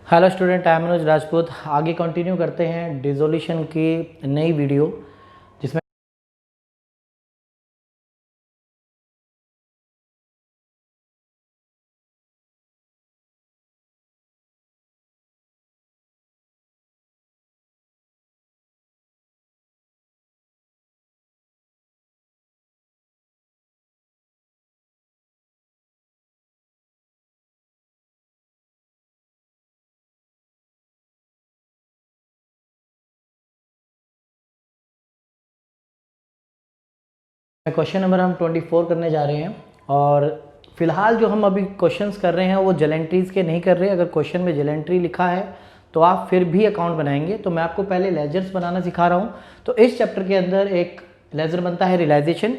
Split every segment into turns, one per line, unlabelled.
Hello student, I am Manoj Rajput. आगे continue करते हैं डिसोल्यूशन की नई वीडियो जिसमें क्वेश्चन नंबर हम 24 करने जा रहे हैं। और फिलहाल जो हम अभी क्वेश्चंस कर रहे हैं वो जेल एंट्रीज़ के नहीं कर रहे। अगर क्वेश्चन में जेल एंट्री लिखा है तो आप फिर भी अकाउंट बनाएंगे। तो मैं आपको पहले लेजर्स बनाना सिखा रहा हूँ। तो इस चैप्टर के अंदर एक लेजर बनता है realisation,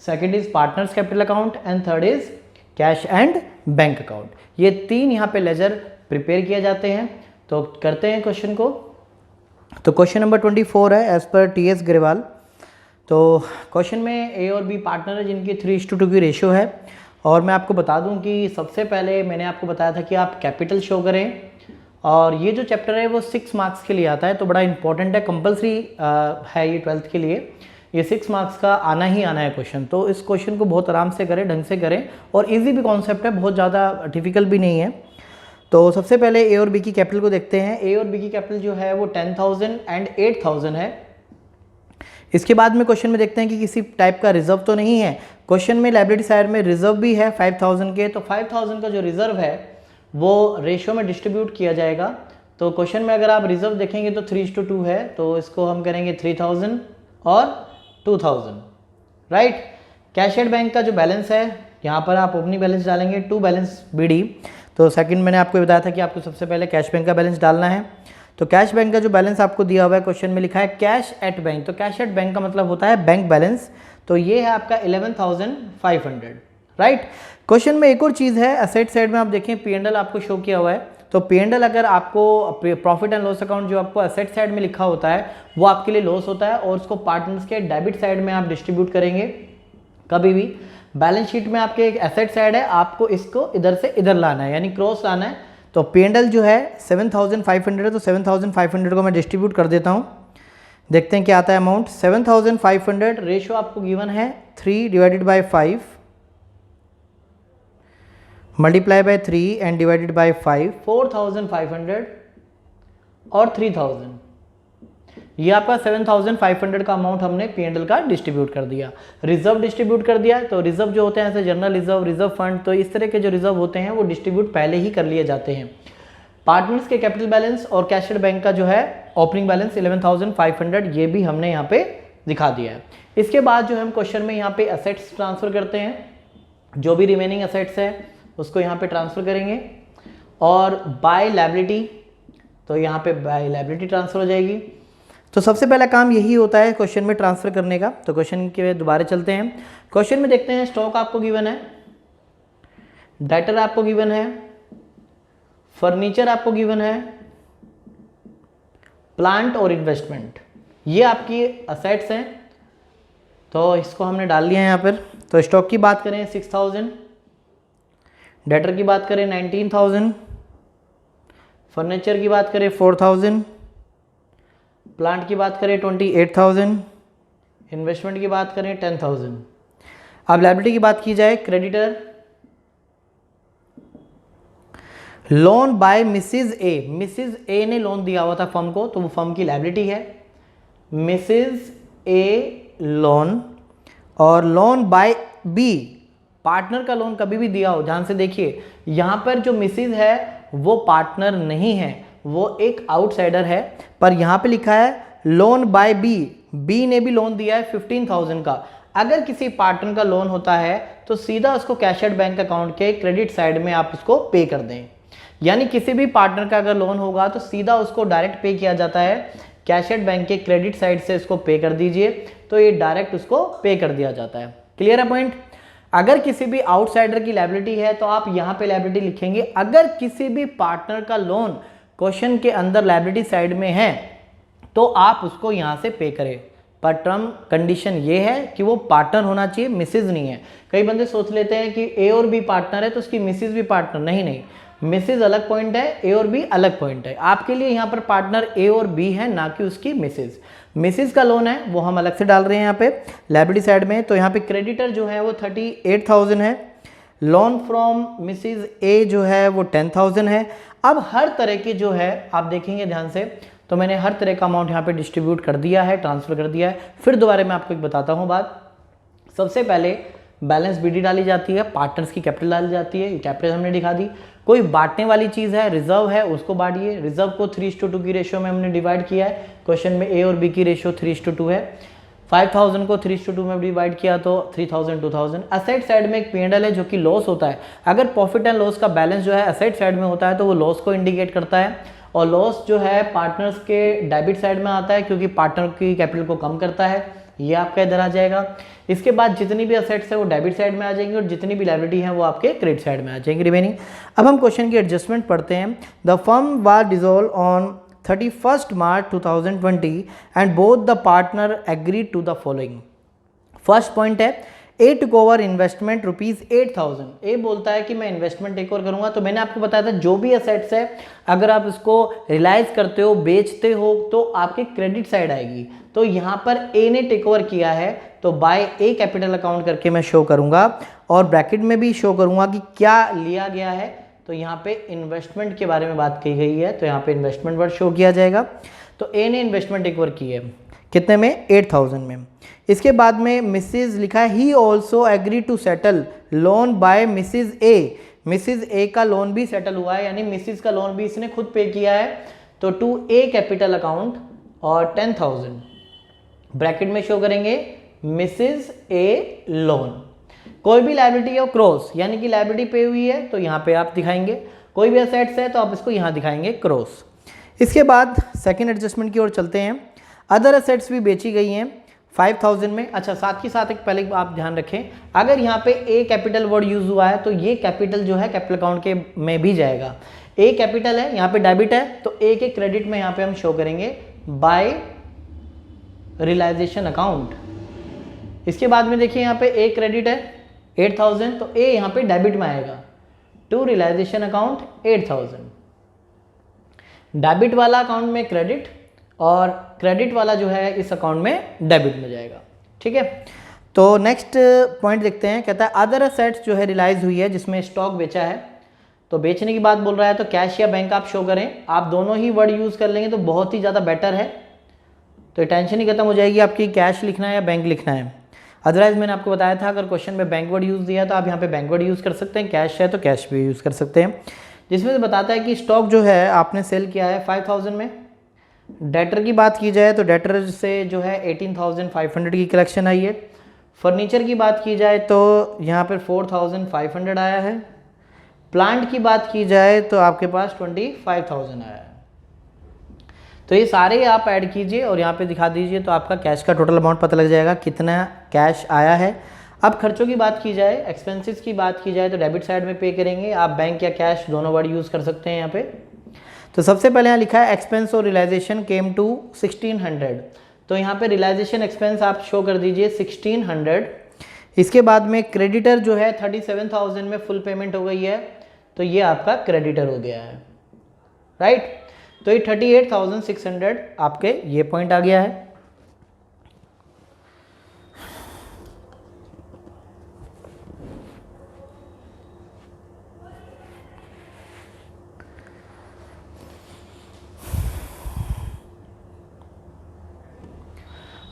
second is partners capital account and third is cash and bank account. ये तीन यहाँ पे लेजर प्रिपेयर किए जाते हैं। तो करते हैं क्वेश्चन को। तो क्वेश्चन नंबर 24 है as per T S Grewal. तो क्वेश्चन में ए और बी पार्टनर है जिनकी 3:2 की रेशियो है। और मैं आपको बता दूं कि सबसे पहले मैंने आपको बताया था कि आप कैपिटल शो करें। और ये जो चैप्टर है वो 6 मार्क्स के लिए आता है, तो बड़ा इंपॉर्टेंट है, कंपलसरी है ये 12th के लिए। ये 6 मार्क्स का आना ही आना है क्वेश्चन। तो इस क्वेश्चन को बहुत आराम से करें, ढंग से करें। और ईजी भी कॉन्सेप्ट है, बहुत ज़्यादा डिफिकल्ट भी नहीं है। तो सबसे पहले ए और बी की कैपिटल को देखते हैं। ए और बी की कैपिटल जो है वो 10,000 एंड 8,000 है। इसके बाद में क्वेश्चन में देखते हैं कि किसी टाइप का रिजर्व तो नहीं है। क्वेश्चन में लायबिलिटी साइड में रिजर्व भी है 5,000 के। तो 5,000 का जो रिजर्व है वो रेशियो में डिस्ट्रीब्यूट किया जाएगा। तो क्वेश्चन में अगर आप रिजर्व देखेंगे तो 3:2 है, तो इसको हम करेंगे 3,000 और 2,000, राइट। कैश एट बैंक का जो बैलेंस है यहाँ पर आप ओपनिंग बैलेंस डालेंगे, टू बैलेंस BD। तो सेकंड मैंने आपको बताया था कि आपको सबसे पहले कैश बैंक का बैलेंस डालना है। तो कैश बैंक का जो बैलेंस आपको दिया हुआ है क्वेश्चन में लिखा है कैश एट बैंक। तो कैश एट बैंक का मतलब होता है बैंक बैलेंस। तो ये है आपका 11,500, राइट। क्वेश्चन में एक और चीज़ है, असेट साइड में आप देखें P&L आपको शो किया हुआ है। तो P&L अगर आपको प्रॉफिट एंड लॉस अकाउंट जो आपको असेट साइड में लिखा होता है वो आपके लिए लॉस होता है, और उसको पार्टनर्स के डेबिट साइड में आप डिस्ट्रीब्यूट करेंगे। कभी भी बैलेंस शीट में आपके एक एसेट साइड है, आपको इसको इधर से इधर लाना है, यानी क्रॉस लाना है। तो P&L जो है 7,500 है, तो 7,500 को मैं डिस्ट्रीब्यूट कर देता हूँ। देखते हैं क्या आता है अमाउंट। 7,500 रेशियो आपको गिवन है 3/5 multiply by 3 and divided by 5, 4,500 और 3,000। ये आपका 7,500 का अमाउंट हमने P&L का डिस्ट्रीब्यूट कर दिया। रिजर्व डिस्ट्रीब्यूट कर दिया। तो रिजर्व जो होते हैं ऐसे जनरल रिजर्व, रिजर्व फंड, तो इस तरह के जो रिजर्व होते हैं वो डिस्ट्रीब्यूट पहले ही कर लिए जाते हैं। पार्टनर्स के कैपिटल बैलेंस और कैश एट बैंक का जो है ओपनिंग बैलेंस 11,500, ये भी हमने यहाँ पे दिखा दिया है। इसके बाद जो हम क्वेश्चन में यहाँ पे असेट्स ट्रांसफर करते हैं, जो भी रिमेनिंग असेट्स है उसको यहाँ पे ट्रांसफर करेंगे। और बाय लायबिलिटी, तो यहाँ पे बाय लायबिलिटी ट्रांसफर हो जाएगी। तो सबसे पहला काम यही होता है क्वेश्चन में ट्रांसफर करने का। तो क्वेश्चन के दोबारा चलते हैं। क्वेश्चन में देखते हैं स्टॉक आपको गिवन है, डेटर आपको गिवन है, फर्नीचर आपको गिवन है, प्लांट और इन्वेस्टमेंट, ये आपकी असेट्स हैं। तो इसको हमने डाल लिया है यहाँ पर। तो स्टॉक की बात करें 6,000, डेटर की बात करें 19,000, फर्नीचर की बात करें 4,000, प्लांट की बात करें 28,000, इन्वेस्टमेंट की बात करें 10,000। अब लायबिलिटी की बात की जाए, creditor loan by Mrs A. Mrs A ने लोन दिया हुआ था फर्म को, तो वो फर्म की लायबिलिटी है। मिसिज ए लोन। और लोन बाय बी, पार्टनर का लोन कभी भी दिया हो, ध्यान से देखिए, यहां पर जो मिसिज है वो पार्टनर नहीं है, वो एक आउटसाइडर है। पर यहां पे लिखा है लोन बाय बी, बी ने भी लोन दिया है 15,000 का। अगर किसी पार्टनर का लोन होता है तो सीधा उसको कैश एट बैंक अकाउंट के क्रेडिट साइड में आप उसको पे कर दें। यानी किसी भी पार्टनर का अगर लोन होगा तो सीधा उसको डायरेक्ट पे किया जाता है, कैश एट बैंक के क्रेडिट साइड से इसको पे कर दीजिए, तो ये डायरेक्ट उसको पे कर दिया जाता है। क्लियर है पॉइंट। अगर किसी भी आउटसाइडर की लायबिलिटी है तो आप यहां पे लायबिलिटी लिखेंगे। अगर किसी भी पार्टनर का लोन क्वेश्चन के अंदर लायबिलिटी साइड में है तो आप उसको यहां से पे करें। पर टर्म कंडीशन ये है कि वो पार्टनर होना चाहिए, मिसिज नहीं है। कई बंदे सोच लेते हैं कि ए और बी पार्टनर है तो उसकी मिसिज भी पार्टनर, नहीं नहीं, मिसेज अलग पॉइंट है, ए और बी अलग पॉइंट है। आपके लिए यहाँ पर पार्टनर ए और बी है, ना कि उसकी मिसेज। मिसेज का लोन है वो हम अलग से डाल रहे हैं यहाँ पे लायबिलिटी साइड में। तो यहाँ पे क्रेडिटर जो है वो 38,000 है, लोन फ्रॉम मिसेज ए जो है वो 10,000 है। अब हर तरह की जो है आप देखेंगे ध्यान से, तो मैंने हर तरह का अमाउंट यहाँ पे डिस्ट्रीब्यूट कर दिया है, ट्रांसफर कर दिया है। फिर दोबारा मैं आपको एक बताता हूँ बात। सबसे पहले बैलेंस बीडी डाली जाती है, पार्टनर्स की कैपिटल डाली जाती है, कैपिटल हमने दिखा दी। कोई बांटने वाली चीज़ है, रिजर्व है, उसको बांटिए। रिजर्व को 3:2 की रेशियो में हमने डिवाइड किया है, क्वेश्चन में ए और बी की रेशियो 3:2 है। 5,000 को 3:2 में डिवाइड किया तो 3,000 2,000। असेट साइड में एक P&L है जो कि लॉस होता है। अगर प्रॉफिट एंड लॉस का बैलेंस जो है असेट साइड में होता है तो वो लॉस को इंडिकेट करता है, और लॉस जो है पार्टनर्स के डेबिट साइड में आता है क्योंकि पार्टनर की कैपिटल को कम करता है, ये आपका इधर आ जाएगा। इसके बाद जितनी भी असेट्स है वो डेबिट साइड में आ जाएंगी और जितनी भी लायबिलिटी है वो आपके क्रेडिट साइड में आ जाएंगी रिमेनिंग। अब हम क्वेश्चन की एडजस्टमेंट पढ़ते हैं। The firm was dissolve on 31st March 2020 and both the partner agreed to the following. First point है ए टुक ओवर इन्वेस्टमेंट ₹8,000। ए बोलता है कि मैं इन्वेस्टमेंट टेक ओवर करूंगा। तो मैंने आपको बताया था जो भी असेट्स है अगर आप इसको रियलाइज करते हो, बेचते हो, तो आपके क्रेडिट साइड आएगी। तो यहाँ पर ए ने टेक ओवर किया है तो बाय ए कैपिटल अकाउंट करके मैं शो करूंगा, और ब्रैकेट में भी शो करूंगा कि क्या लिया गया है। तो यहाँ पे इन्वेस्टमेंट के बारे में बात की गई है, तो यहाँ पे इन्वेस्टमेंट वर्ड शो किया जाएगा। तो ए ने इन्वेस्टमेंट टेक ओवर की है, कितने में? 8,000 में। इसके बाद में मिसेज लिखा है he also agree to settle loan by Mrs A. Mrs A का लोन भी सेटल हुआ है, यानी मिसेज का लोन भी इसने खुद पे किया है। तो टू ए कैपिटल अकाउंट और 10,000 ब्रैकेट में शो करेंगे मिसेज ए लोन। कोई भी लायबिलिटी है क्रॉस, यानी कि लायबिलिटी पे हुई है तो यहाँ पे आप दिखाएंगे, कोई भी असेट्स है तो आप इसको यहाँ दिखाएंगे क्रॉस। इसके बाद सेकंड एडजस्टमेंट की ओर चलते हैं। अदर असेट्स भी बेची गई हैं 5,000 में। अच्छा, साथ ही साथ एक पहले आप ध्यान रखें, अगर यहाँ पे ए कैपिटल वर्ड यूज हुआ है तो ये कैपिटल जो है कैपिटल अकाउंट के में भी जाएगा। ए कैपिटल है, यहाँ पे डेबिट है, तो ए के क्रेडिट में यहाँ पे हम शो करेंगे बाय रियलाइजेशन अकाउंट। इसके बाद में देखिए यहाँ पे ए क्रेडिट है 8,000, तो ए यहाँ पे डेबिट में आएगा टू रियलाइजेशन अकाउंट 8,000। डेबिट वाला अकाउंट में क्रेडिट और क्रेडिट वाला जो है इस अकाउंट में डेबिट में जाएगा। ठीक है, तो नेक्स्ट पॉइंट देखते हैं। कहता है अदर असेट्स जो है रियलाइज हुई है जिसमें स्टॉक बेचा है, तो बेचने की बात बोल रहा है तो कैश या बैंक आप शो करें। आप दोनों ही वर्ड यूज कर लेंगे तो बहुत ही ज़्यादा बेटर है, तो टेंशन ही खत्म हो जाएगी आपकी, कैश लिखना है या बैंक लिखना है। अदरवाइज मैंने आपको बताया था अगर क्वेश्चन में बैंक वर्ड यूज़ दिया तो आप यहाँ पे बैंक वर्ड यूज़ कर सकते हैं, कैश है तो कैश भी यूज़ कर सकते हैं। जिसमें से बताता है कि स्टॉक जो है आपने सेल किया है 5,000 में। डेटर की बात की जाए तो डेटर से जो है 18,500 की कलेक्शन आई है। फर्नीचर की बात की जाए तो यहाँ पर 4,500 आया है। प्लांट की बात की जाए तो आपके पास 25,000 आया है। तो ये सारे आप ऐड कीजिए और यहाँ पे दिखा दीजिए तो आपका कैश का टोटल अमाउंट पता लग जाएगा कितना कैश आया है। अब खर्चों की बात की जाए, एक्सपेंसेस की बात की जाए तो डेबिट साइड में पे करेंगे। आप बैंक या कैश दोनों वर्ड यूज़ कर सकते हैं यहाँ पे। तो सबसे पहले यहाँ लिखा है एक्सपेंस और रियलाइजेशन केम टू 1,600, तो यहाँ पे रियलाइजेशन एक्सपेंस आप शो कर दीजिए 1,600। इसके बाद में क्रेडिटर जो है 37,000 में फुल पेमेंट हो गई है, तो ये आपका क्रेडिटर हो गया है, राइट। तो ये 38,600 आपके ये पॉइंट आ गया है।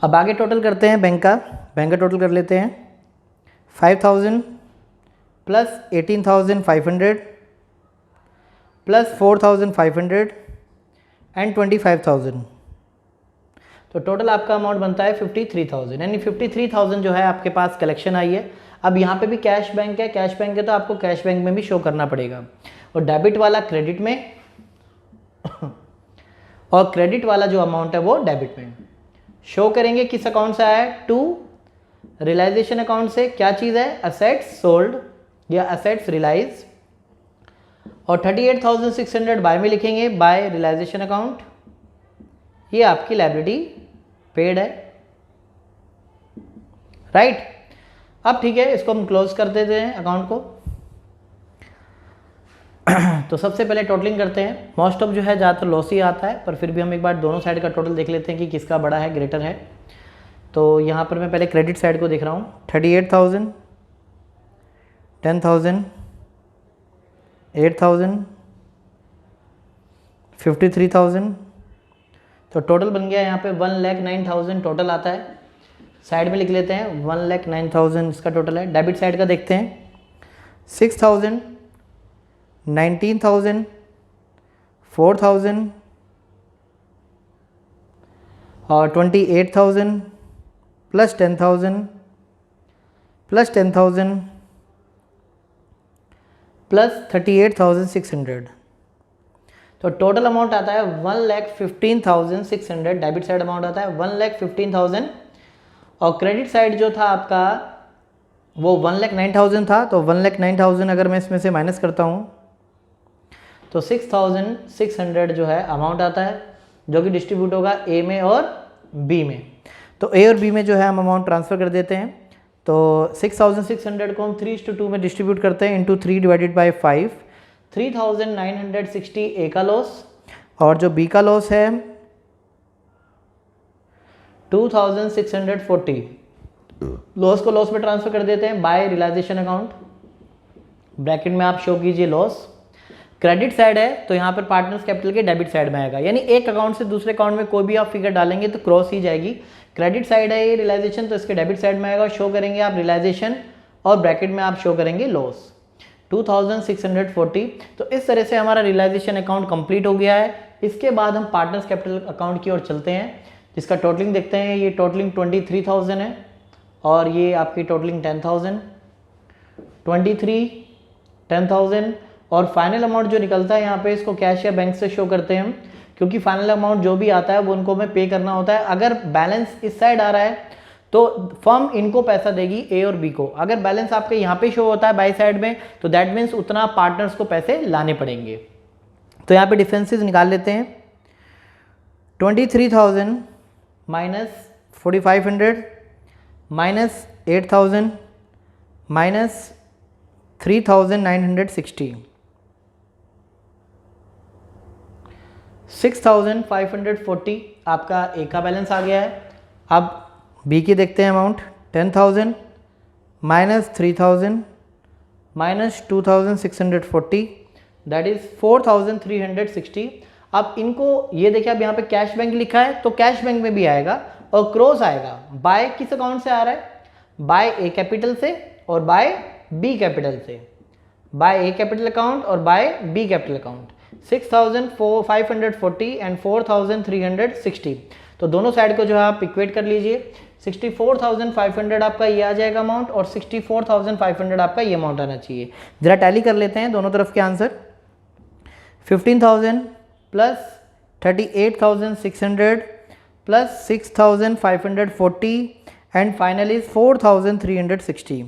अब आगे टोटल करते हैं बैंक का टोटल कर लेते हैं। 5,000 प्लस 18,500 प्लस 4,500 एंड 25,000, तो टोटल आपका अमाउंट बनता है 53,000, यानी 53,000 जो है आपके पास कलेक्शन आई है। अब यहाँ पे भी कैश बैंक है, कैश बैंक है तो आपको कैश बैंक में भी शो करना पड़ेगा, और डेबिट वाला क्रेडिट में और क्रेडिट वाला जो अमाउंट है वो डेबिट में शो करेंगे। किस अकाउंट से आया है? टू रियलाइजेशन अकाउंट से। क्या चीज़ है? असेट्स सोल्ड या असेट्स रियलाइज। और 38,600 बाय में लिखेंगे, बाय रियलाइजेशन अकाउंट। ये आपकी लायबिलिटी पेड है, राइट। अब ठीक है, इसको हम क्लोज कर देते हैं अकाउंट को। तो सबसे पहले टोटलिंग करते हैं। मोस्ट ऑफ जो है ज़्यादातर लॉस ही आता है, पर फिर भी हम एक बार दोनों साइड का टोटल देख लेते हैं कि किसका बड़ा है, ग्रेटर है। तो यहाँ पर मैं पहले क्रेडिट साइड को देख रहा हूँ। 38,000, 10,000, 8,000, 53,000। तो टोटल बन गया यहाँ पे 1,09,000 टोटल आता है। साइड में लिख लेते हैं 1,09,000 इसका टोटल है। डेबिट साइड का देखते हैं 6,000, 19,000, 4,000 और 28,000 प्लस 10,000 प्लस 10,000 प्लस 38,600। तो टोटल अमाउंट आता है 1,15,600। डेबिट साइड अमाउंट आता है 1,15,000 और क्रेडिट साइड जो था आपका वो 1,09,000 था। तो 1,09,000 अगर मैं इसमें से माइनस करता हूँ तो 6,600 जो है अमाउंट आता है, जो कि डिस्ट्रीब्यूट होगा ए में और बी में। तो ए और बी में जो है हम अमाउंट ट्रांसफ़र कर देते हैं। तो 6,600 को हम 3:2 में डिस्ट्रीब्यूट करते हैं, इंटू 3 डिवाइडेड बाई 5। 3,960 ए का लॉस और जो बी का लॉस है 2,640। लॉस को लॉस में ट्रांसफर कर देते हैं बाय रियलाइजेशन अकाउंट। ब्रैकेट में आप शो कीजिए लॉस। क्रेडिट साइड है तो यहाँ पर पार्टनर्स कैपिटल के डेबिट साइड में आएगा, यानी एक अकाउंट से दूसरे अकाउंट में कोई भी आप फिगर डालेंगे तो क्रॉस ही जाएगी। क्रेडिट साइड है ये रियलाइजेशन, तो इसके डेबिट साइड में आएगा, शो करेंगे आप रियलाइजेशन और ब्रैकेट में आप शो करेंगे लॉस 2,640। तो इस तरह से हमारा रियलाइजेशन अकाउंट कंप्लीट हो गया है। इसके बाद हम पार्टनर्स कैपिटल अकाउंट की ओर चलते हैं, जिसका टोटलिंग देखते हैं। ये टोटलिंग 23,000 है और ये आपकी टोटलिंग 10,000, 23, 10,000 और फाइनल अमाउंट जो निकलता है यहाँ पे इसको कैश या बैंक से शो करते हैं हम, क्योंकि फाइनल अमाउंट जो भी आता है वो उनको हमें पे करना होता है। अगर बैलेंस इस साइड आ रहा है तो फर्म इनको पैसा देगी ए और बी को। अगर बैलेंस आपके यहाँ पे शो होता है बाई साइड में तो दैट मीन्स उतना पार्टनर्स को पैसे लाने पड़ेंगे। तो यहाँ पे डिफरेंसेस निकाल लेते हैं। 23,000 माइनस 4,500 माइनस 8,000 माइनस 3,960, 6,540 आपका ए का बैलेंस आ गया है। अब बी की देखते हैं amount. 10,000 minus 3,000 minus 2,640 that is 4,360। अब इनको ये देखिए, अब यहाँ पे कैश बैंक लिखा है तो कैश बैंक में भी आएगा और क्रॉस आएगा। बाय किस अकाउंट से आ रहा है? बाय ए कैपिटल से और बाय बी कैपिटल से। बाय ए कैपिटल अकाउंट और by B capital account. 6,540 and 4,360। तो दोनों साइड को जो है आप इक्वेट कर लीजिए। 64,500 आपका ये आ जाएगा अमाउंट और 64,500 आपका ये अमाउंट आना चाहिए। जरा टैली कर लेते हैं दोनों तरफ के answer. 15,000 plus 38,600 plus 6,540 and finally 4,360।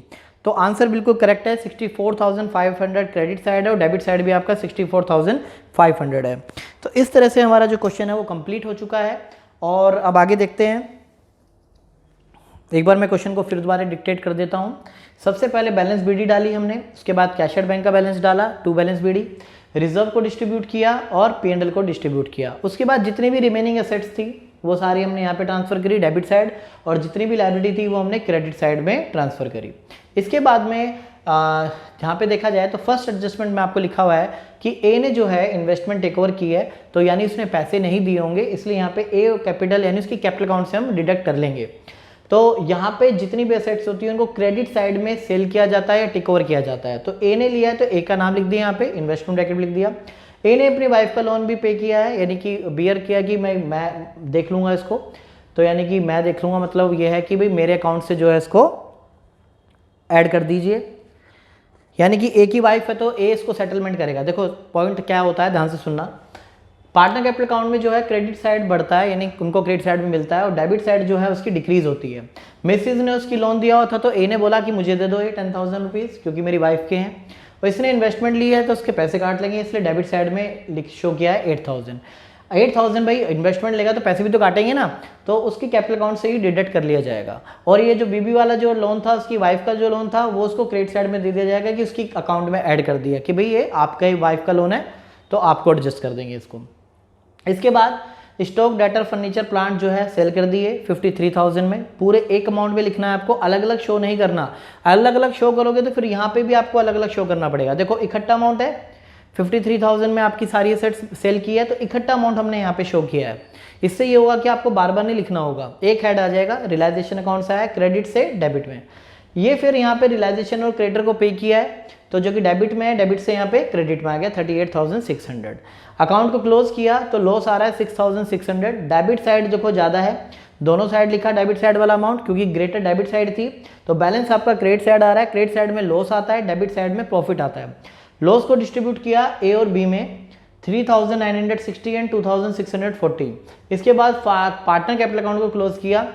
तो आंसर बिल्कुल करेक्ट है। 64,500 क्रेडिट साइड है और डेबिट साइड भी आपका 64,500 है। तो इस तरह से हमारा जो क्वेश्चन है वो कंप्लीट हो चुका है। और अब आगे देखते हैं। एक बार मैं क्वेश्चन को फिर दोबारा डिक्टेट कर देता हूँ। सबसे पहले बैलेंस बीडी डाली हमने, उसके बाद कैशियर बैंक का बैलेंस डाला, 2 बैलेंस बीडी, रिजर्व को डिस्ट्रीब्यूट किया और पी&एल को डिस्ट्रीब्यूट किया। उसके बाद जितनी भी रिमेनिंग एसेट्स थी वो सारी हमने यहाँ पे ट्रांसफर करी डेबिट साइड, और जितनी भी लायबिलिटी थी वो हमने क्रेडिट साइड में ट्रांसफर करी। इसके बाद में जहाँ पे देखा जाए तो फर्स्ट एडजस्टमेंट में आपको लिखा हुआ है कि ए ने जो है इन्वेस्टमेंट टेक ओवर की है, तो यानी उसने पैसे नहीं दिए होंगे, इसलिए यहाँ पे ए कैपिटल यानी उसकी कैपिटल अकाउंट से हम डिडक्ट कर लेंगे। तो यहाँ पे जितनी भी एसेट्स होती है उनको क्रेडिट साइड में सेल किया जाता है या टेक ओवर किया जाता है। तो ए ने लिया है तो ए का नाम लिख दिया, यहाँ पे इन्वेस्टमेंट ब्रैकेट लिख दिया। ए ने अपनी वाइफ का लोन भी पे किया है, यानी कि बियर किया कि मैं देख लूँगा इसको, तो यानी कि मैं देख लूँगा मतलब ये है कि भाई मेरे अकाउंट से जो है इसको ऐड कर दीजिए। यानी कि ए की वाइफ है तो ए इसको सेटलमेंट करेगा। देखो पॉइंट क्या होता है, ध्यान से सुनना। पार्टनर कैपिटल अकाउंट में जो है क्रेडिट साइड बढ़ता है, यानी उनको क्रेडिट साइड में मिलता है, और डेबिट साइड जो है उसकी डिक्रीज होती है। मिसेज ने उसकी लोन दिया हुआ था तो ए ने बोला कि मुझे दे दो ये 10,000 रुपीज़, क्योंकि मेरी वाइफ के हैं, और इसने इन्वेस्टमेंट ली है तो उसके पैसे काट लेंगे, इसलिए डेबिट साइड में शो किया है 8,000। 8000 भाई इन्वेस्टमेंट लेगा तो पैसे भी तो काटेंगे ना, तो उसकी कैपिटल अकाउंट से ही डिडक्ट कर लिया जाएगा। और ये जो बीबी वाला जो लोन था, उसकी वाइफ का जो लोन था, वो उसको क्रेडिट साइड में दे दिया जाएगा कि उसकी अकाउंट में ऐड कर दिया कि भाई ये आपका ही वाइफ का लोन है, तो आपको एडजस्ट कर देंगे इसको। इसके बाद स्टॉक, डेटर, फर्नीचर, प्लांट जो है सेल कर दिए 53,000 में। पूरे एक अमाउंट में लिखना है आपको, अलग अलग शो नहीं करना। अलग अलग शो करोगे तो फिर यहाँ पे भी आपको अलग अलग शो करना पड़ेगा। देखो इकट्ठा अमाउंट है 53,000 में आपकी सारी एसेट्स सेल की है, तो इकट्ठा अमाउंट हमने यहाँ पे शो किया है। इससे ये होगा कि आपको बार बार नहीं लिखना होगा, एक हेड आ जाएगा रियलाइजेशन अकाउंट से आया क्रेडिट से डेबिट में। ये फिर यहाँ पे रियलाइजेशन और क्रेडिटर को पे किया है, तो जो कि डेबिट में है, डेबिट से यहाँ पे क्रेडिट में आ गया 38,600। अकाउंट को क्लोज किया तो लॉस आ रहा है 6,600। डेबिट साइड देखो ज़्यादा है, दोनों साइड लिखा डेबिट साइड वाला अमाउंट, क्योंकि ग्रेटर डेबिट साइड थी, तो बैलेंस आपका क्रेडिट साइड आ रहा है। क्रेडिट साइड में लॉस आता है, डेबिट साइड में प्रॉफिट आता है। लॉस को डिस्ट्रीब्यूट किया ए और बी में 3,960 एंड 2,640। इसके बाद पार्टनर कैपिटल अकाउंट को क्लोज किया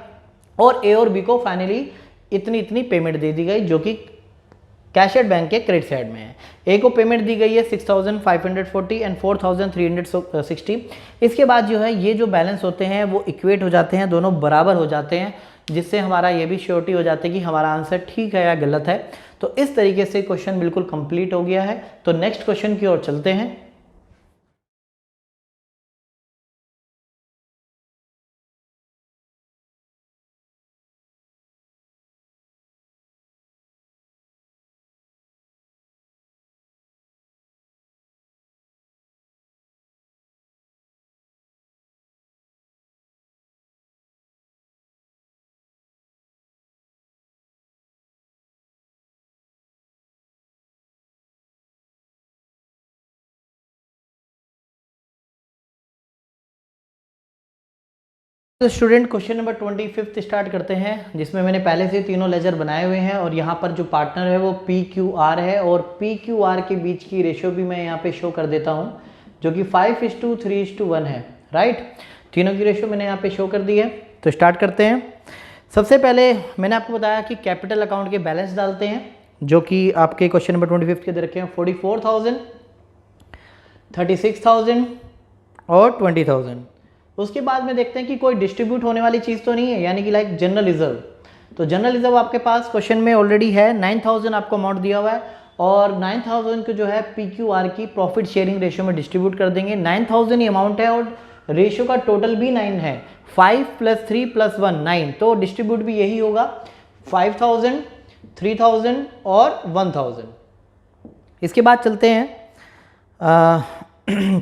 और ए और बी को फाइनली इतनी इतनी पेमेंट दे दी गई, जो कि कैश एट बैंक के क्रेडिट साइड में है। ए को पेमेंट दी गई है 6,540 एंड 4,360। इसके बाद जो है ये जो बैलेंस होते हैं वो इक्वेट हो जाते हैं, दोनों बराबर हो जाते हैं, जिससे हमारा ये भी श्योरिटी हो जाती है कि हमारा आंसर ठीक है या गलत है। तो इस तरीके से क्वेश्चन बिल्कुल कंप्लीट हो गया है। तो नेक्स्ट क्वेश्चन की ओर चलते हैं। तो स्टूडेंट क्वेश्चन नंबर 25 स्टार्ट करते हैं, जिसमें मैंने पहले से तीनों लेजर बनाए हुए हैं और यहाँ पर जो पार्टनर है वो PQR है, और PQR के बीच की रेशियो भी मैं यहाँ पे शो कर देता हूँ, जो कि 5:3:1 है। राइट, तीनों की रेशियो मैंने यहाँ पे शो कर दी है। तो स्टार्ट करते हैं। सबसे पहले मैंने आपको बताया कि कैपिटल अकाउंट के बैलेंस डालते हैं, जो कि आपके क्वेश्चन नंबर 25 के दे रखे हैं 44,000, 36,000 और 20,000। उसके बाद में देखते हैं कि कोई डिस्ट्रीब्यूट होने वाली चीज़ तो नहीं है, यानी कि लाइक जनरल रिजर्व। तो जनरल रिजर्व आपके पास क्वेश्चन में ऑलरेडी है, 9,000 आपको अमाउंट दिया हुआ है, और 9,000 को जो है PQR की प्रॉफिट शेयरिंग रेशियो में डिस्ट्रीब्यूट कर देंगे। 9,000 ही अमाउंट है और रेशियो का टोटल भी 9 है, 5 + 3 + 1 9, तो डिस्ट्रीब्यूट भी यही होगा 5,000, 3,000 और 1,000। इसके बाद चलते हैं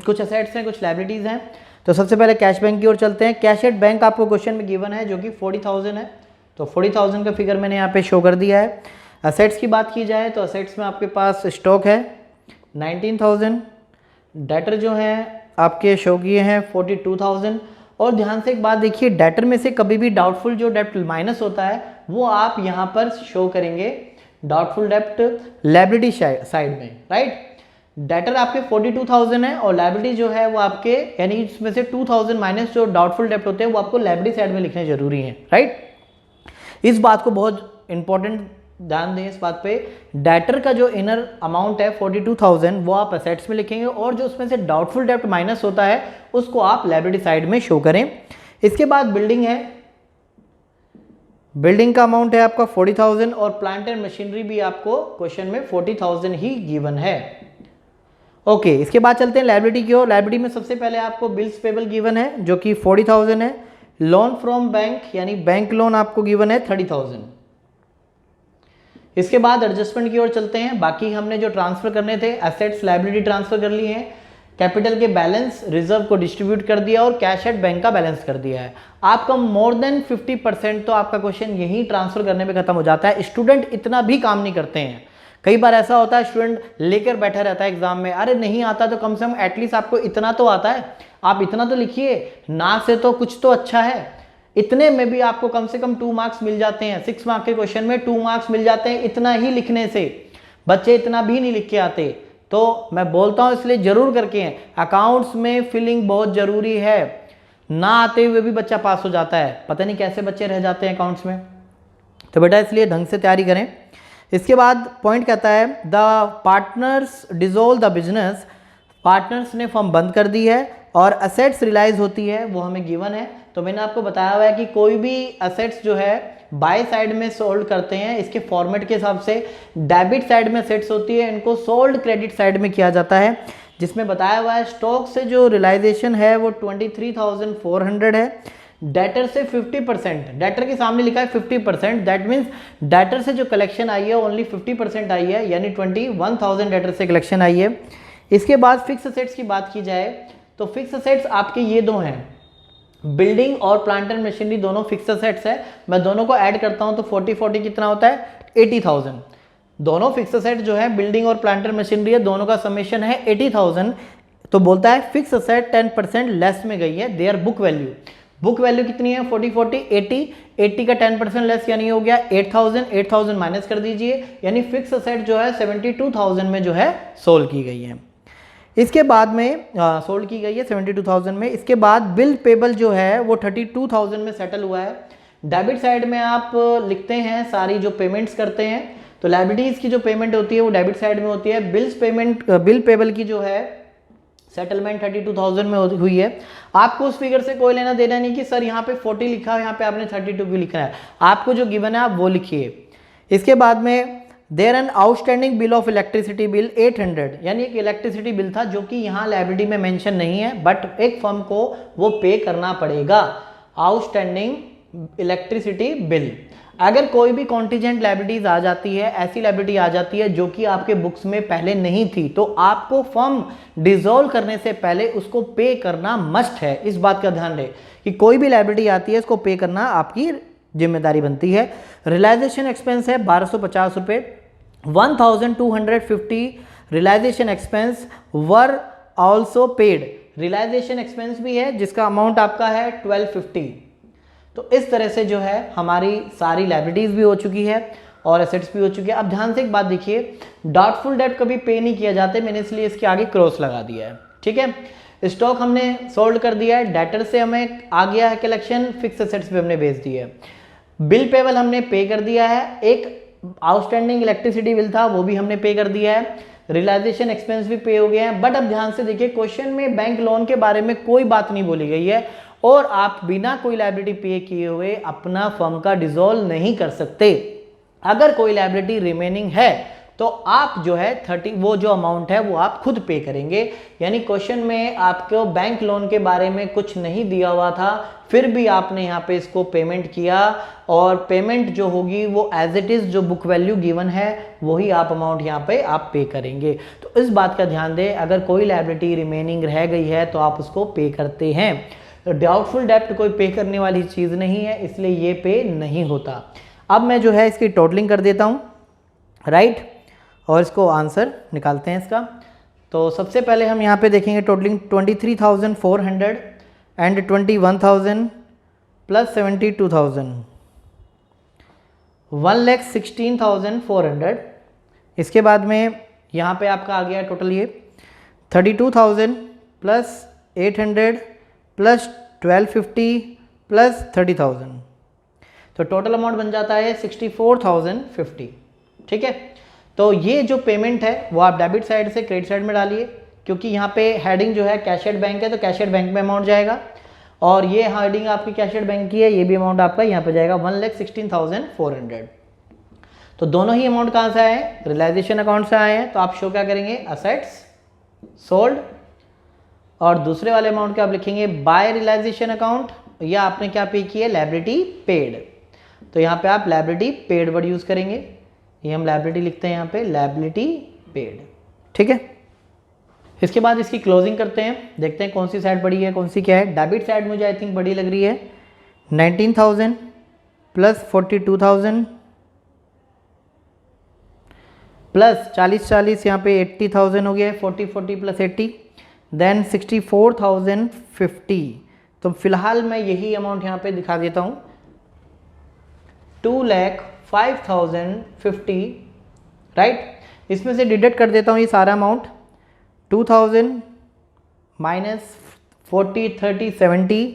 कुछ असेट्स हैं, कुछ लायबिलिटीज़ हैं। तो सबसे पहले कैश बैंक की ओर चलते हैं। कैश एट बैंक आपको क्वेश्चन में गिवन है, जो कि 40,000 है, तो 40,000 का फिगर मैंने यहाँ पे शो कर दिया है। असेट्स की बात की जाए तो असेट्स में आपके पास स्टॉक है 19,000, डेटर जो है आपके शो किए हैं 42,000। और ध्यान से एक बात देखिए, डेटर में से कभी भी डाउटफुल जो डेप्ट माइनस होता है वो आप यहाँ पर शो करेंगे डाउटफुल डेप्ट लायबिलिटी साइड में। राइट, डेटर आपके 42,000 है और लायबिलिटी जो है वो आपके, यानी इसमें से 2,000 माइनस जो डाउटफुल डेप्ट होते हैं वो आपको लायबिलिटी साइड में लिखने जरूरी है। राइट, इस बात को बहुत इंपॉर्टेंट ध्यान दें इस बात पे। डेटर का जो इनर अमाउंट है 42,000 वो आप असेट्स में लिखेंगे, और जो उसमें से डाउटफुल डेप्ट माइनस होता है उसको आप लायबिलिटी साइड में शो करें। इसके बाद बिल्डिंग है, बिल्डिंग का अमाउंट है आपका 40,000, और प्लांट एंड मशीनरी भी आपको क्वेश्चन में 40,000 ही गिवन है। ओके, इसके बाद चलते हैं लायबिलिटी की ओर। लायबिलिटी में सबसे पहले आपको बिल्स पेबल गिवन है, जो कि 40,000 है। लोन फ्रॉम बैंक, यानी बैंक लोन आपको गिवन है 30,000। इसके बाद एडजस्टमेंट की ओर चलते हैं। बाकी हमने जो ट्रांसफर करने थे, एसेट्स लायबिलिटी ट्रांसफर कर लिए हैं, कैपिटल के बैलेंस रिजर्व को डिस्ट्रीब्यूट कर दिया और कैश एट बैंक का बैलेंस कर दिया है। आपका मोर देन 50% तो आपका क्वेश्चन यही ट्रांसफर करने में खत्म हो जाता है। स्टूडेंट इतना भी काम नहीं करते हैं, कई बार ऐसा होता है स्टूडेंट लेकर बैठा रहता है एग्जाम में, अरे नहीं आता तो कम से कम एटलीस्ट आपको इतना तो आता है, आप इतना तो लिखिए ना, से तो कुछ तो अच्छा है। इतने में भी आपको कम से कम 2 मार्क्स मिल जाते हैं, 6 मार्क्स के क्वेश्चन में 2 मार्क्स मिल जाते हैं इतना ही लिखने से। बच्चे इतना भी नहीं लिख के आते, तो मैं बोलता हूं इसलिए जरूर करके हैं। अकाउंट्स में फिलिंग बहुत जरूरी है, ना आते हुए भी बच्चा पास हो जाता है, पता नहीं कैसे बच्चे रह जाते हैं अकाउंट्स में। तो बेटा इसलिए ढंग से तैयारी करें। इसके बाद पॉइंट कहता है the partners dissolve the business, partners ने फर्म बंद कर दी है और असेट्स रियलाइज होती है वो हमें गिवन है। तो मैंने आपको बताया हुआ है कि कोई भी असेट्स जो है बाय साइड में सोल्ड करते हैं, इसके फॉर्मेट के हिसाब से डेबिट साइड में असेट्स होती है, इनको सोल्ड क्रेडिट साइड में किया जाता है, जिसमें बताया हुआ है स्टॉक से जो रियलाइजेशन है वो 23,400 है। डेटर से 50%, डेटर के सामने लिखा है 50%, दैट मीन्स डेटर से जो कलेक्शन आई है ओनली 50% आई है, यानी 21,000 डेटर से कलेक्शन आई है। इसके बाद फिक्स असेट्स की बात की जाए तो फिक्स असेट्स आपके ये दो हैं, बिल्डिंग और प्लांट एंड मशीनरी दोनों फिक्स असेट्स है। मैं दोनों को ऐड करता हूं तो 40 कितना होता है 80,000। दोनों फिक्स असेट जो है बिल्डिंग और प्लांट एंड मशीनरी है, दोनों का समेशन है 80,000। तो बोलता है फिक्स असेट 10% लेस में गई है their book value. Book value कितनी है 80 का 10% लेस यानी हो गया 8,000 माइनस कर दीजिए, यानी फिक्स असेट जो है 72,000 में जो है सोल्ड की गई है। इसके बाद में सोल्ड की गई है 72,000 में। इसके बाद बिल पेबल जो है वो 32,000 में सेटल हुआ है। डेबिट साइड में आप लिखते हैं सारी जो पेमेंट्स करते हैं, तो लायबिलिटीज की जो पेमेंट होती है वो डेबिट साइड में होती है। बिल पेबल की जो है सेटलमेंट 32,000 में हुई है। आपको उस फिगर से कोई लेना देना नहीं कि सर यहाँ पे 40 लिखा है, यहाँ पे आपने 32 भी लिखा है, आपको जो गिवन है आप वो लिखिए। इसके बाद में there an outstanding bill of electricity bill 800, यानी एक इलेक्ट्रिसिटी बिल था जो कि यहाँ लायबिलिटी में मेंशन नहीं है, बट एक फर्म को वो पे करना पड़ेगा, आउटस्टैंडिंग इलेक्ट्रिसिटी बिल। अगर कोई भी कॉन्टीजेंट लायबिलिटीज आ जाती है, ऐसी लायबिलिटी आ जाती है जो कि आपके बुक्स में पहले नहीं थी, तो आपको फर्म डिसॉल्व करने से पहले उसको पे करना मस्ट है। इस बात का ध्यान रहे कि कोई भी लायबिलिटी आती है इसको पे करना आपकी जिम्मेदारी बनती है। रियलाइजेशन एक्सपेंस है 1250 रुपये, 1250 realisation expense were also paid. Realisation expense भी है जिसका अमाउंट आपका है 1250। तो इस तरह से जो है हमारी सारी लायबिलिटीज भी हो चुकी है और एसेट्स भी हो चुकी है। अब ध्यान से एक बात देखिए, डाउटफुल डेट कभी पे नहीं किया जाते, मैंने इसलिए इसके आगे क्रॉस लगा दिया है, ठीक है। स्टॉक हमने सोल्ड कर दिया है, डेटर से हमें आ गया है कलेक्शन, फिक्स एसेट्स पे हमने भेज दिया है। बिल पेबल हमने पे कर दिया है, एक आउटस्टैंडिंग इलेक्ट्रिसिटी बिल था वो भी हमने पे कर दिया है, रियलाइजेशन एक्सपेंस भी पे हो गए हैं। बट अब ध्यान से देखिए, क्वेश्चन में बैंक लोन के बारे में कोई बात नहीं बोली गई है और आप बिना कोई लायबिलिटी पे किए हुए अपना फर्म का डिसॉल्व नहीं कर सकते। अगर कोई लायबिलिटी रिमेनिंग है तो आप जो है 30 वो जो अमाउंट है वो आप खुद पे करेंगे। यानी क्वेश्चन में आपको बैंक लोन के बारे में कुछ नहीं दिया हुआ था, फिर भी आपने यहाँ पे इसको पेमेंट किया और पेमेंट जो होगी वो एज इट इज जो बुक वैल्यू गिवन है वही आप अमाउंट यहाँ पे आप पे करेंगे। तो इस बात का ध्यान दें, अगर कोई लायबिलिटी रिमेनिंग रह गई है तो आप उसको पे करते हैं। डाउटफुल डेब्ट कोई पे करने वाली चीज़ नहीं है, इसलिए ये पे नहीं होता। अब मैं जो है इसकी टोटलिंग कर देता हूँ, राइट, और इसको आंसर निकालते हैं इसका। तो सबसे पहले हम यहाँ पे देखेंगे टोटलिंग 23,400 एंड 21,000 प्लस 72,000, 1,16,400। इसके बाद में यहाँ पे आपका आ गया टोटल ये 32,000 प्लस 800 प्लस 1250 प्लस 30,000, तो टोटल अमाउंट बन जाता है 64,050, ठीक है। तो ये जो पेमेंट है वो आप डेबिट साइड से क्रेडिट साइड में डालिए, क्योंकि यहाँ पे हेडिंग जो है कैशियर्ड बैंक है तो कैशियर्ड बैंक में अमाउंट जाएगा, और ये हेडिंग आपकी कैशियर्ड बैंक की है, ये भी अमाउंट आपका यहाँ पे जाएगा 1,16,400। तो दोनों ही अमाउंट कहाँ से आए हैं, रियलाइजेशन अकाउंट से आए हैं, तो आप शो क्या करेंगे, असेट्स सोल्ड, और दूसरे वाले अमाउंट के आप लिखेंगे बाय रियलाइजेशन अकाउंट, या आपने क्या पे किया, लायबिलिटी पेड। तो यहाँ पे आप लायबिलिटी पेड वर्ड यूज करेंगे, ये हम लायबिलिटी लिखते हैं यहाँ पे लायबिलिटी पेड, ठीक है। इसके बाद इसकी क्लोजिंग करते हैं, देखते हैं कौन सी साइड बड़ी है कौन सी क्या है। डेबिट साइड मुझे आई थिंक बड़ी लग रही है, 19,000 प्लस 42,000 प्लस 40 यहाँ पे 80,000 हो गया, 40 प्लस 80 देन 64,050। तो फिलहाल मैं यही अमाउंट यहाँ पे दिखा देता हूँ, 2,05,050, राइट। इसमें से डिडक्ट कर देता हूँ ये सारा अमाउंट, 2,000 माइनस 40 30 70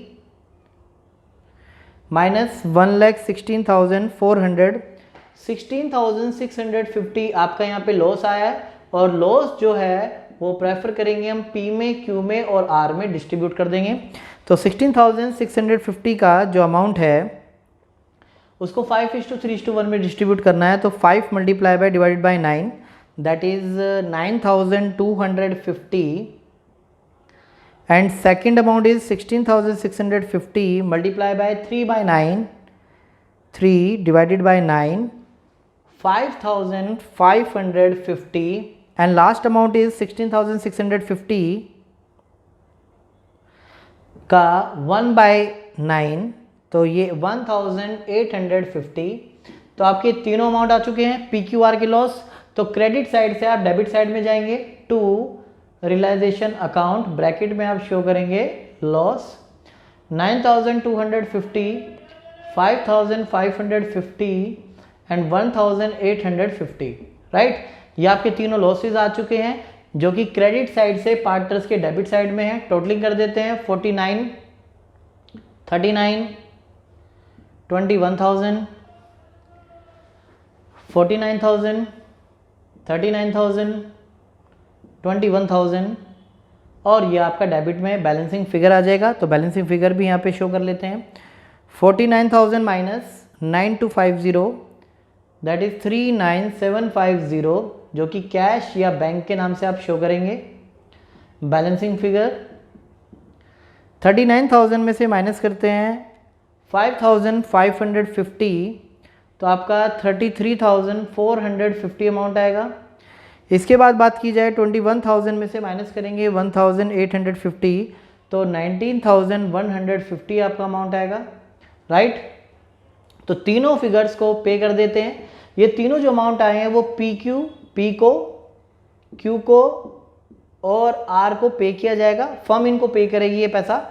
माइनस 1,16,400, 16,650 आपका यहाँ पे लॉस आया है, और लॉस जो है वो प्रेफर करेंगे हम P में, Q में और R में डिस्ट्रीब्यूट कर देंगे। तो 16,650 का जो अमाउंट है उसको 5:3:1 में डिस्ट्रीब्यूट करना है। तो 5 multiply by divided by 9 that is 9,250 and second amount is 16,650 multiply by 3/9 3 divided by 9 5,550 and last amount is 16,650 का 1/9 तो ये 1,850। तो आपके तीनों अमाउंट आ चुके हैं PQR के लॉस। तो क्रेडिट साइड से आप डेबिट साइड में जाएंगे टू रियलाइजेशन अकाउंट, ब्रैकेट में आप शो करेंगे लॉस 9,250 5,550 एंड 1,850 राइट। ये आपके तीनों लॉसेज आ चुके हैं जो कि क्रेडिट साइड से पार्टनर्स के डेबिट साइड में है। टोटलिंग कर देते हैं 49 39 21,000 49,000 39,000 21,000 और ये आपका डेबिट में बैलेंसिंग फिगर आ जाएगा। तो बैलेंसिंग फिगर भी यहाँ पे शो कर लेते हैं 49,000 माइनस 9250 दैट इज 39,750 जो कि कैश या बैंक के नाम से आप शो करेंगे। बैलेंसिंग फिगर 39,000 में से माइनस करते हैं 5,550 तो आपका 33,450 अमाउंट आएगा। इसके बाद बात की जाए 21,000 में से माइनस करेंगे 1,850 तो 19,150 आपका अमाउंट आएगा राइट। तो तीनों फिगर्स को पे कर देते हैं। ये तीनों जो अमाउंट आए हैं वो P को, Q को और R को पे किया जाएगा। फर्म इनको पे करेगी ये पैसा।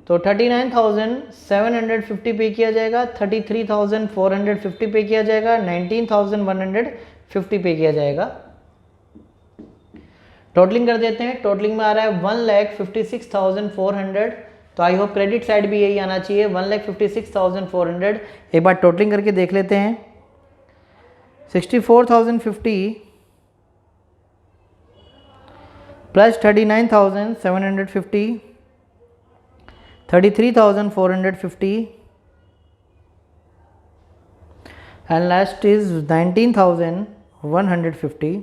तो 39,750 पे किया जाएगा, 33,450 पे किया जाएगा, 19,150 पे किया जाएगा। टोटलिंग कर देते हैं। टोटलिंग में आ रहा है 1,56,400। तो आई होप क्रेडिट साइड भी यही आना चाहिए 1,56,400। एक बार टोटलिंग करके देख लेते हैं 64,050 प्लस 39,750 33,450 एंड लास्ट इज 19,150।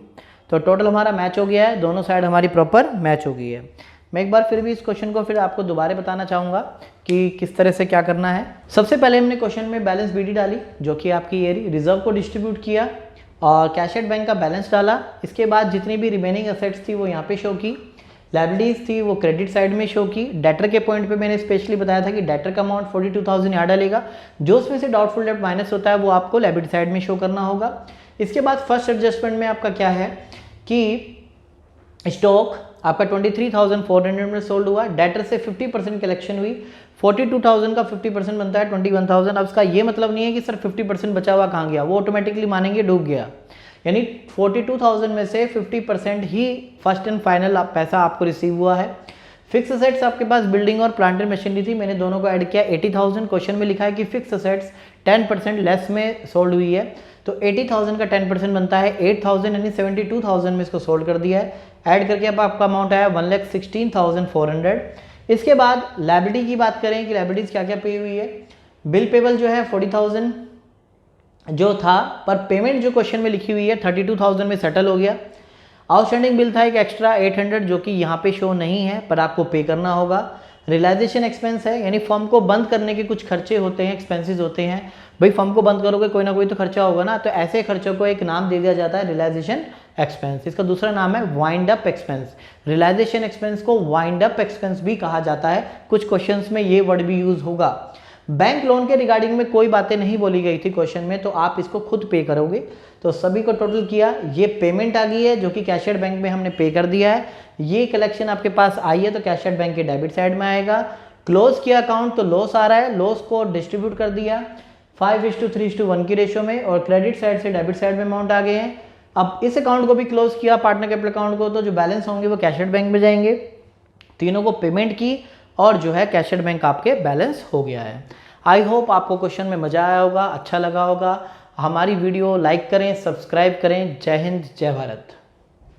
तो टोटल हमारा मैच हो गया है, दोनों साइड हमारी प्रॉपर मैच हो गई है। मैं एक बार फिर भी इस क्वेश्चन को फिर आपको दोबारा बताना चाहूँगा कि किस तरह से क्या करना है। सबसे पहले हमने क्वेश्चन में बैलेंस BD डाली जो कि आपकी ये रिजर्व को डिस्ट्रीब्यूट किया और कैश एट बैंक का बैलेंस डाला। इसके बाद जितनी भी रिमेनिंग एसेट्स थी वो यहाँ पे शो की, लायबिलिटीज थी वो क्रेडिट साइड में शो की। डेटर के पॉइंट पे मैंने स्पेशली बताया था कि डेटर का अमाउंट 42,000 यहाँ डालेगा, जो उसमें से डाउटफुल डेब्ट माइनस होता है वो आपको लायबिलिटी साइड में शो करना होगा। इसके बाद फर्स्ट एडजस्टमेंट में आपका क्या है कि स्टॉक आपका 23,400 में सोल्ड हुआ, डेटर से 50% कलेक्शन हुई, 42,000 का 50% बनता है 21,000। अब इसका ये मतलब नहीं है कि सर 50% बचा हुआ कहाँ गया, वो ऑटोमेटिकली मानेंगे डूब गया। यानी 42,000 में से 50% ही फर्स्ट एंड फाइनल पैसा आपको रिसीव हुआ है। फिक्स असेट्स आपके पास बिल्डिंग और प्लांट एंड मशीनरी थी, मैंने दोनों को ऐड किया 80,000। क्वेश्चन में लिखा है कि फिक्स असेट्स 10% लेस में सोल्ड हुई है, तो 80,000 का 10% बनता है 8,000 यानी 72,000 में इसको सोल्ड कर दिया है। ऐड करके अब आपका अमाउंट आया 1,16,400। इसके बाद लायबिलिटी की बात करें कि लायबिलिटीज क्या क्या पे हुई है। बिल पेबल जो है 40,000 जो था, पर पेमेंट जो क्वेश्चन में लिखी हुई है 32,000 में सेटल हो गया। आउटस्टैंडिंग बिल था एक एक्स्ट्रा 800 जो कि यहाँ पे शो नहीं है पर आपको पे करना होगा। रियलाइजेशन एक्सपेंस है, यानी फर्म को बंद करने के कुछ खर्चे होते हैं, एक्सपेंसेस होते हैं। भाई फर्म को बंद करोगे कोई ना कोई तो खर्चा होगा ना, तो ऐसे खर्चों को एक नाम दे दिया जाता है रियलाइजेशन एक्सपेंस। इसका दूसरा नाम है wind up expense. Realisation expense को वाइंड अप एक्सपेंस भी कहा जाता है, कुछ क्वेश्चंस में ये वर्ड भी यूज होगा। बैंक लोन के रिगार्डिंग में कोई बातें नहीं बोली गई थी क्वेश्चन में, तो आप इसको खुद पे करोगे। तो सभी को टोटल किया, ये पेमेंट आ गई है जो कि कैश एट बैंक में हमने पे कर दिया है। ये कलेक्शन आपके पास आई है तो कैश एट बैंक के डेबिट साइड में आएगा। क्लोज किया अकाउंट तो लॉस आ रहा है, लॉस को डिस्ट्रीब्यूट कर दिया 5:3:1 की रेशो में और क्रेडिट साइड से डेबिट साइड में अमाउंट आ गए हैं। अब इस अकाउंट को भी क्लोज किया पार्टनर कैपिटल अकाउंट को, तो जो बैलेंस होंगे वो कैश एट बैंक में जाएंगे। तीनों को पेमेंट की और जो है कैश एट बैंक आपके बैलेंस हो गया है। आई होप आपको क्वेश्चन में मजा आया होगा, अच्छा लगा होगा। हमारी वीडियो लाइक करें, सब्सक्राइब करें। जय हिंद, जय भारत।